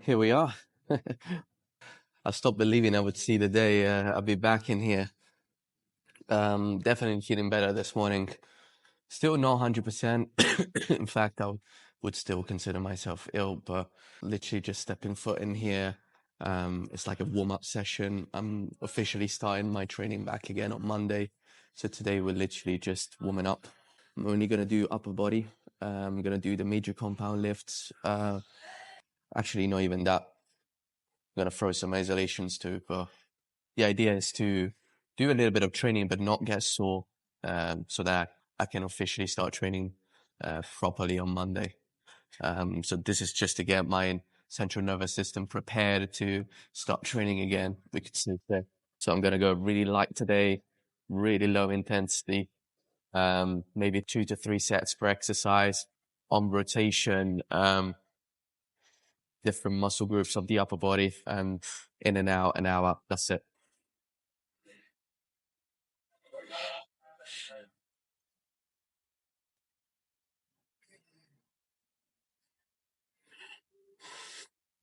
Here we are. I stopped believing I would see the day I'll be back in here. Definitely feeling better this morning. Still not 100%. In fact, would still consider myself ill, but literally just stepping foot in here. It's like a warm-up session. I'm officially starting my training back again on Monday. So today we're literally just warming up. I'm only going to do upper body. I'm going to do the major compound lifts. Actually, not even that. I'm going to throw some isolations too, but the idea is to do a little bit of training, but not get sore, so that I can officially start training properly on Monday. So this is just to get my central nervous system prepared to start training again, we could say. So I'm going to go really light today, really low intensity, maybe 2 to 3 sets per exercise on rotation, different muscle groups of the upper body, and in and out, an hour. That's it.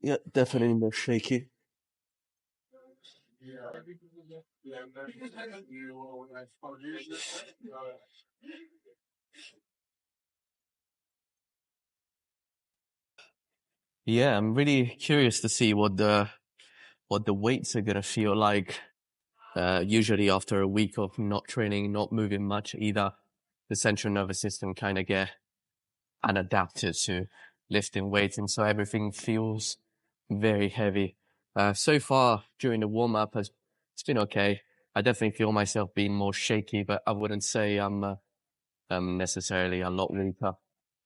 Yeah, definitely more shaky. Yeah, I'm really curious to see what the weights are gonna feel like. Usually after a week of not training, not moving much either, the central nervous system kind of get unadapted to lifting weights, and so everything feels very heavy. So far during the warm up, it's been okay. I definitely feel myself being more shaky, but I wouldn't say I'm necessarily a lot weaker.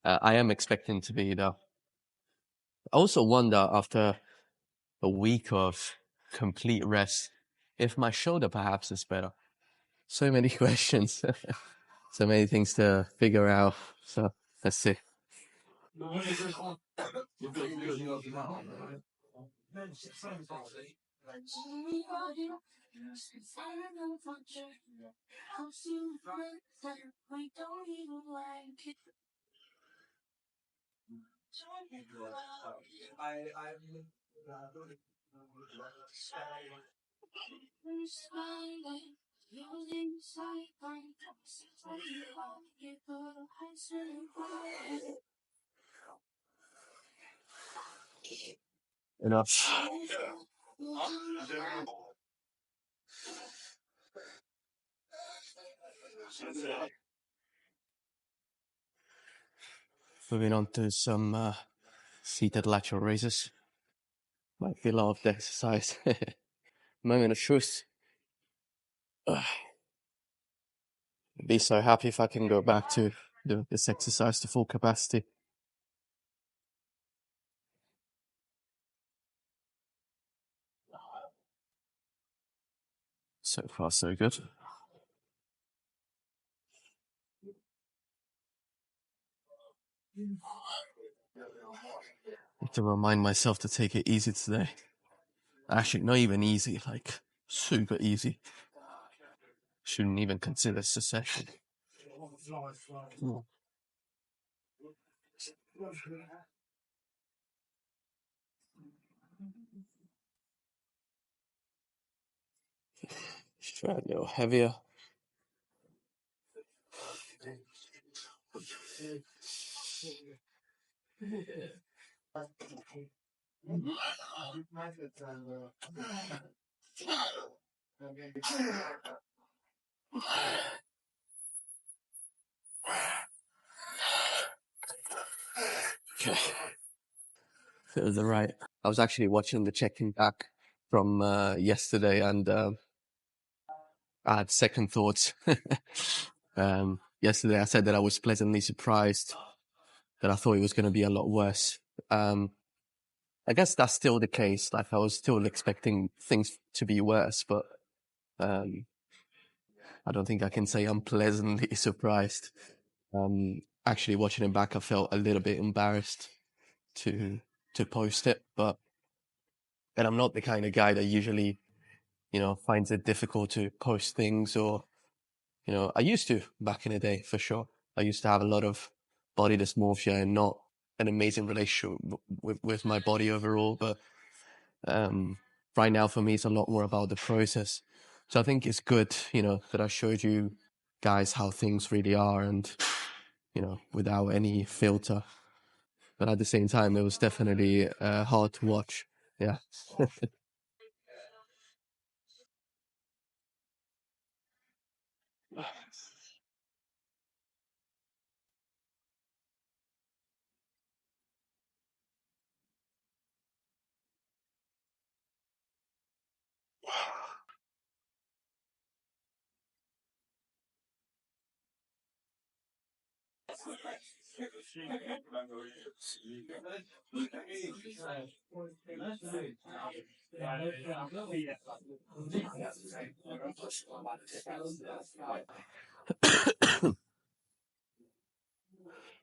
I am expecting to be though. I also wonder after a week of complete rest if my shoulder perhaps is better. So many questions, so many things to figure out. So let's see. Enough. Moving on to some seated lateral raises. Might be a lot of the exercise. Moment of truth. Be so happy if I can go back to do this exercise to full capacity. So far, so good. Need to remind myself to take it easy today. Actually, not even easy, like super easy. Shouldn't even consider this a session. Try a little heavier. Okay. Feels right. I was actually watching the checking back from yesterday, and I had second thoughts. Yesterday, I said that I was pleasantly surprised, that I thought it was going to be a lot worse. I guess that's still the case. Like, I was still expecting things to be worse, but I don't think I can say I'm pleasantly surprised. Actually, watching it back, I felt a little bit embarrassed to post it, and I'm not the kind of guy that usually, finds it difficult to post things, or, I used to back in the day for sure. I used to have a lot of body dysmorphia and not an amazing relationship with my body overall, but right now for me, it's a lot more about the process. So I think it's good, that I showed you guys how things really are and, without any filter. But at the same time, it was definitely hard to watch. Yeah.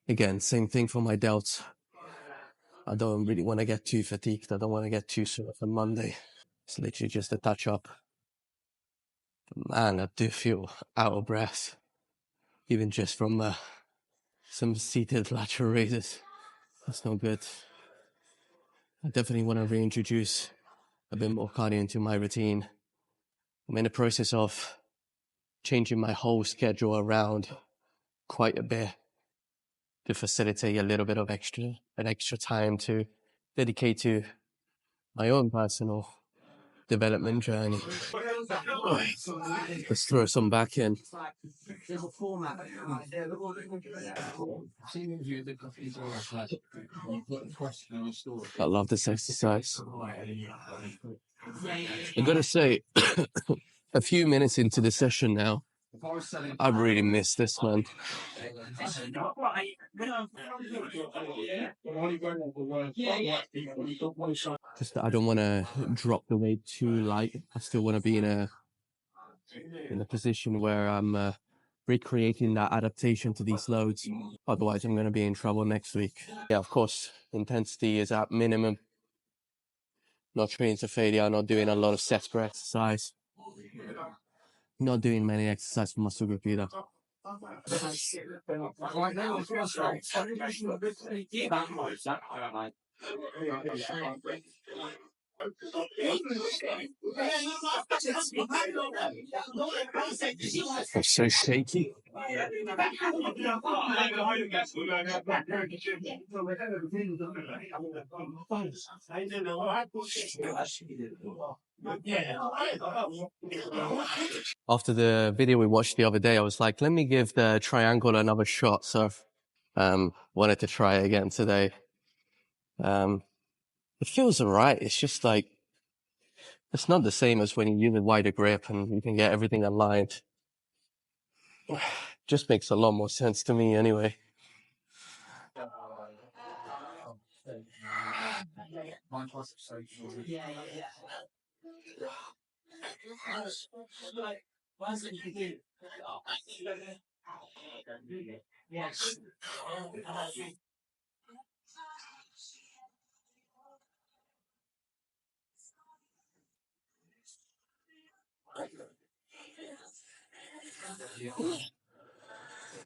Again, same thing for my delts. I don't really want to get too fatigued. I don't want to get too sore on Monday. It's literally just a touch up. Man, I do feel out of breath, even just from some seated lateral raises. That's not good. I definitely want to reintroduce a bit more cardio into my routine. I'm in the process of changing my whole schedule around quite a bit to facilitate a little bit of an extra time to dedicate to my own personal development journey. Let's throw some back in. I love this exercise. I'm gonna say, a few minutes into the session now, I really miss this, man. Just that I don't want to drop the weight too light. I still want to be in a position where I'm recreating that adaptation to these loads. Otherwise, I'm going to be in trouble next week. Yeah, of course, intensity is at minimum. Not training to failure, not doing a lot of sets per exercise. Not doing many exercises for muscle group either. I'm so shaky. After the video we watched the other day, I was like, let me give the triangle another shot. So, wanted to try it again today. It feels alright. It's just like, it's not the same as when you use a wider grip and you can get everything aligned. Just makes a lot more sense to me anyway.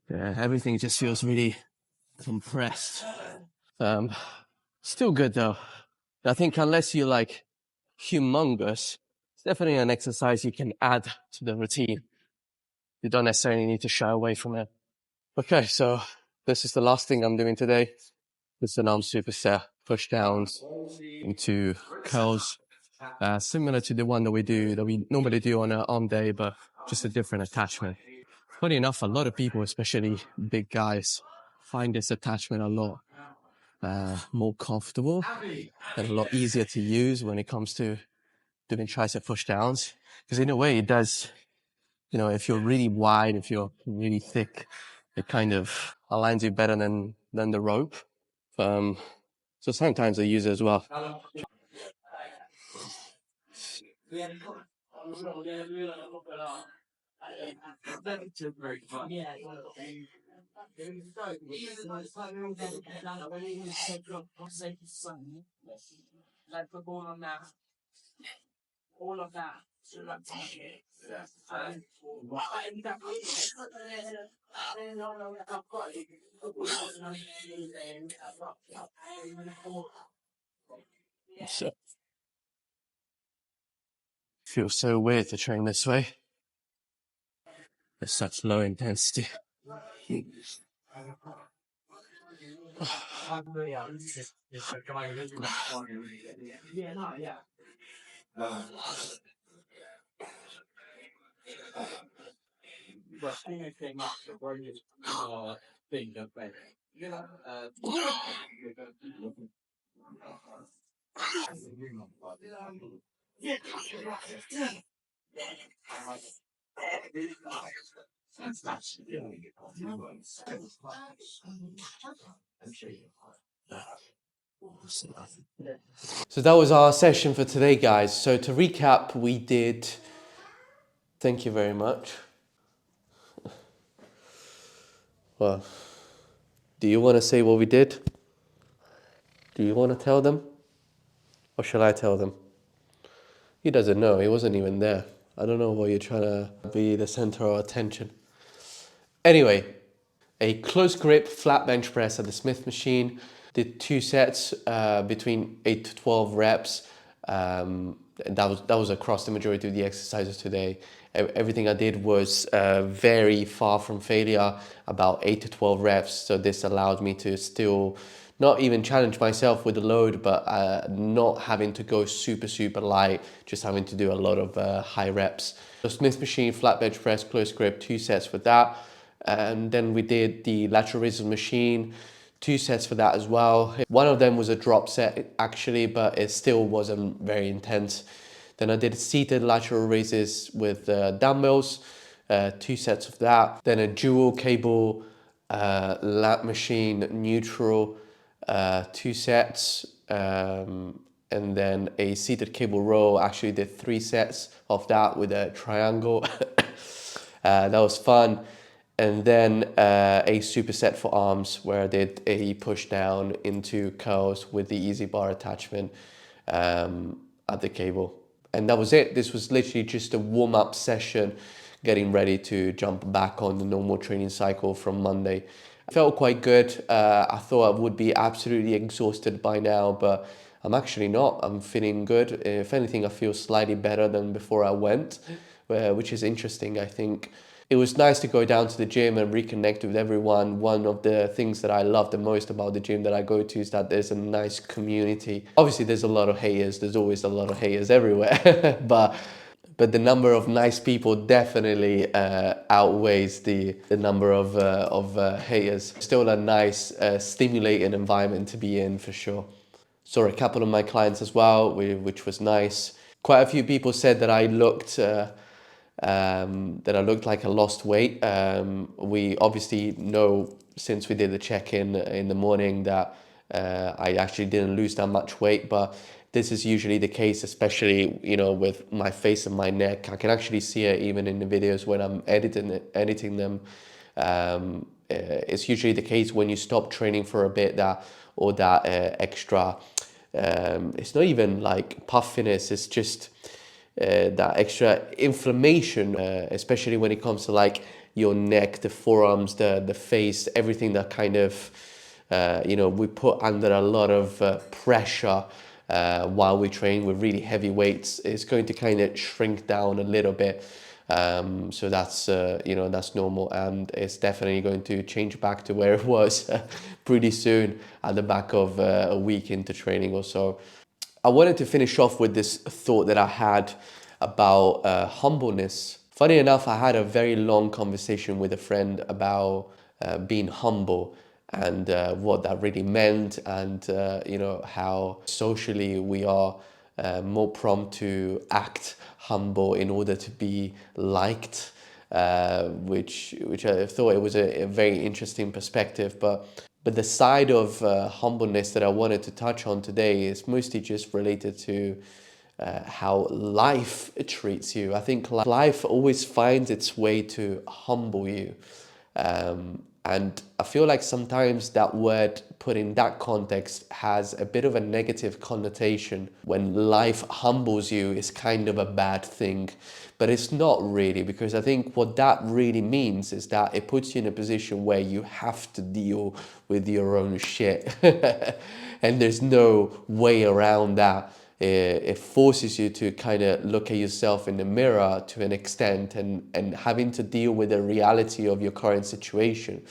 Yeah, everything just feels really compressed. Still good though. I think unless you like humongous, it's definitely an exercise you can add to the routine. You don't necessarily need to shy away from it. Okay, so this is the last thing I'm doing today. It's an arm superset push downs into curls. Similar to the one that we normally do on an arm day, but just a different attachment. Funny enough, a lot of people, especially big guys, find this attachment a lot more comfortable and a lot easier to use when it comes to doing tricep push downs. Because in a way, it does, if you're really wide, if you're really thick, it kind of aligns you better than the rope. So sometimes I use it as well. So, feels so weird to train this way. It's such low intensity. So that was our session for today, guys. So to recap, we did. Thank you very much. Well, do you want to say what we did? Do you want to tell them? Or shall I tell them? He doesn't know. He wasn't even there. I don't know why you're trying to be the center of attention. Anyway, a close grip flat bench press at the Smith machine. Did 2 sets between 8 to 12 reps. And that was across the majority of the exercises today. Everything I did was very far from failure, about 8 to 12 reps. So this allowed me to still not even challenge myself with the load, but not having to go super light, just having to do a lot of high reps. So Smith machine, flat bench press, close grip, 2 sets for that. And then we did the lateral raises machine, 2 sets for that as well. One of them was a drop set actually, but it still wasn't very intense. Then I did seated lateral raises with dumbbells, 2 sets of that. Then a dual cable lat machine neutral, 2 sets. And then a seated cable row, actually did 3 sets of that with a triangle. That was fun. And then a superset for arms where I did a push down into curls with the easy bar attachment at the cable. And that was it. This was literally just a warm-up session, getting ready to jump back on the normal training cycle from Monday. I felt quite good. I thought I would be absolutely exhausted by now, but I'm actually not. I'm feeling good. If anything, I feel slightly better than before I went, which is interesting, I think. It was nice to go down to the gym and reconnect with everyone. One of the things that I love the most about the gym that I go to is that there's a nice community. Obviously, there's a lot of haters. There's always a lot of haters everywhere. but the number of nice people definitely outweighs the number of haters. Still a nice, stimulating environment to be in for sure. Saw a couple of my clients as well, which was nice. Quite a few people said that I looked like I lost weight. We obviously know since we did the check-in in the morning that I actually didn't lose that much weight, but this is usually the case, especially with my face and my neck. I can actually see it even in the videos when I'm editing them. It's usually the case when you stop training for a bit that extra. It's not even like puffiness. It's just that extra inflammation, especially when it comes to like your neck, the forearms, the face, everything that kind of we put under a lot of pressure while we train with really heavy weights. It's going to kind of shrink down a little bit. So that's normal, and it's definitely going to change back to where it was pretty soon at the back of a week into training or so. I wanted to finish off with this thought that I had about humbleness. Funny enough, I had a very long conversation with a friend about being humble and what that really meant, and how socially we are more prompt to act humble in order to be liked, which I thought it was a very interesting perspective. But the side of humbleness that I wanted to touch on today is mostly just related to how life treats you. I think life always finds its way to humble you. And I feel like sometimes that word put in that context has a bit of a negative connotation. When life humbles you, it's kind of a bad thing. But it's not really, because I think what that really means is that it puts you in a position where you have to deal with your own shit. And there's no way around that. It forces you to kind of look at yourself in the mirror to an extent, and having to deal with the reality of your current situation.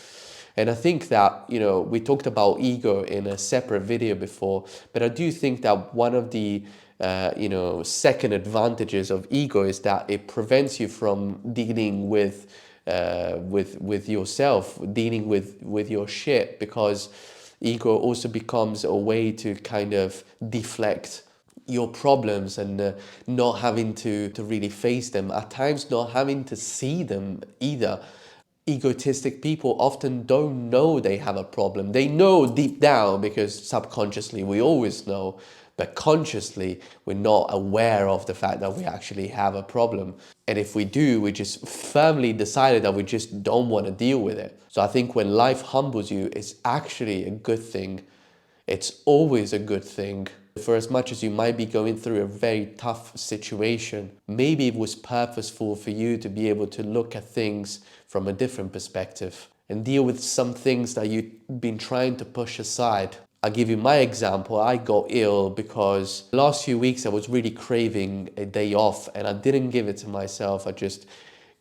And I think that, we talked about ego in a separate video before, but I do think that one of the second advantages of ego is that it prevents you from dealing with yourself, dealing with your shit, because ego also becomes a way to kind of deflect your problems, and not having to really face them, at times not having to see them either. Egotistic people often don't know they have a problem. They know deep down, because subconsciously we always know, but consciously we're not aware of the fact that we actually have a problem. And if we do, we just firmly decided that we just don't want to deal with it. So I think when life humbles you, it's actually a good thing. It's always a good thing. For as much as you might be going through a very tough situation, maybe it was purposeful for you to be able to look at things from a different perspective and deal with some things that you've been trying to push aside. I'll give you my example. I got ill because the last few weeks I was really craving a day off, and I didn't give it to myself. I just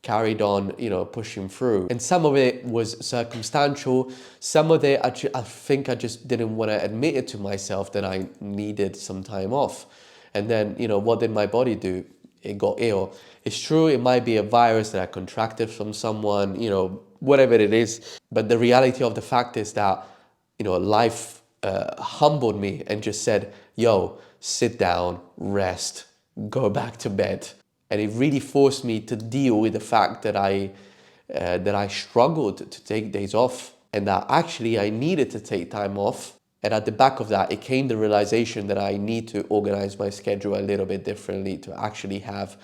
carried on, pushing through. And some of it was circumstantial. Some of it, I think I just didn't want to admit it to myself that I needed some time off. And then, what did my body do? It got ill. It's true, it might be a virus that I contracted from someone, whatever it is. But the reality of the fact is that, life humbled me and just said, yo, sit down, rest, go back to bed. And it really forced me to deal with the fact that I struggled to take days off, and that actually I needed to take time off. And at the back of that, it came the realization that I need to organize my schedule a little bit differently to actually have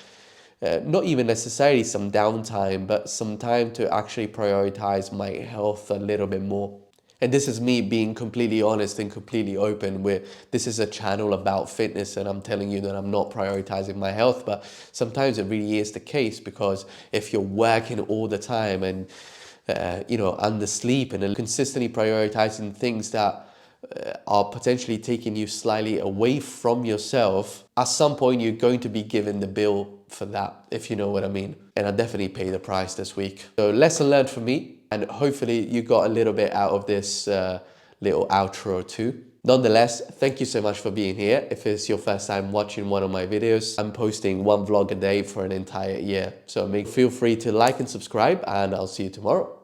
not even necessarily some downtime, but some time to actually prioritize my health a little bit more. And this is me being completely honest and completely open, where this is a channel about fitness, and I'm telling you that I'm not prioritizing my health, but sometimes it really is the case, because if you're working all the time and undersleep and consistently prioritizing things that are potentially taking you slightly away from yourself, at some point you're going to be given the bill for that, if you know what I mean. And I definitely pay the price this week. So lesson learned for me, and hopefully you got a little bit out of this little outro too. Nonetheless, thank you so much for being here. If it's your first time watching one of my videos, I'm posting one vlog a day for an entire year. So feel free to like and subscribe, and I'll see you tomorrow.